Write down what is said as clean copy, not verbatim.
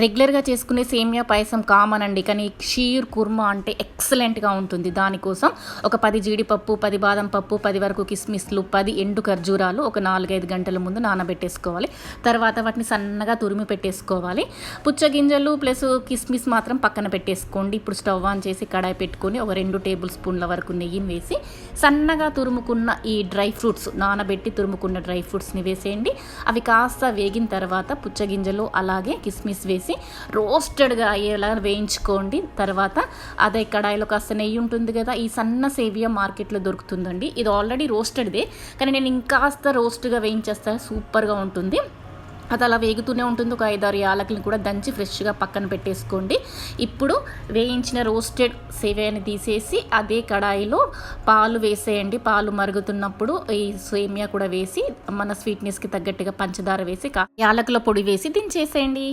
రెగ్యులర్గా చేసుకునే సేమియా పాయసం కామన్ అండి, కానీ షీర్ కుర్మా అంటే ఎక్సలెంట్గా ఉంటుంది. దానికోసం ఒక 10 జీడిపప్పు, 10 బాదం పప్పు, 10 వరకు కిస్మిస్లు, 10 ఎండు ఖర్జూరాలు ఒక 4-5 గంటల ముందు నానబెట్టేసుకోవాలి. తర్వాత వాటిని సన్నగా తురిమి పెట్టేసుకోవాలి. పుచ్చగింజలు ప్లస్ కిస్మిస్ మాత్రం పక్కన పెట్టేసుకోండి. ఇప్పుడు స్టవ్ ఆన్ చేసి కడాయి పెట్టుకొని ఒక 2 టేబుల్ స్పూన్ల వరకు నెయ్యిని వేసి సన్నగా తురుముకున్న ఈ డ్రై ఫ్రూట్స్, నానబెట్టి తురుముకున్న డ్రై ఫ్రూట్స్ని వేసేయండి. అవి కాస్త వేగిన తర్వాత పుచ్చగింజలు అలాగే కిస్మిస్ వేసి రోస్టెడ్గా అయ్యేలా వేయించుకోండి. తర్వాత అదే కడాయిలో కాస్త నెయ్యి ఉంటుంది కదా, ఈ సన్న సేవియా మార్కెట్లో దొరుకుతుందండి. ఇది ఆల్రెడీ రోస్టెడ్దే, కానీ నేను ఇంకాస్త రోస్ట్గా వేయించేస్తాను, సూపర్గా ఉంటుంది. అది అలా వేగుతూనే ఉంటుంది. ఒక 5-6 యాలకులను కూడా దంచి ఫ్రెష్గా పక్కన పెట్టేసుకోండి. ఇప్పుడు వేయించిన రోస్టెడ్ సేవియాని తీసేసి అదే కడాయిలో పాలు వేసేయండి. పాలు మరుగుతున్నప్పుడు ఈ సేమియా కూడా వేసి మన స్వీట్నెస్కి తగ్గట్టుగా పంచదార వేసి యాలకుల పొడి వేసి దించేసేయండి.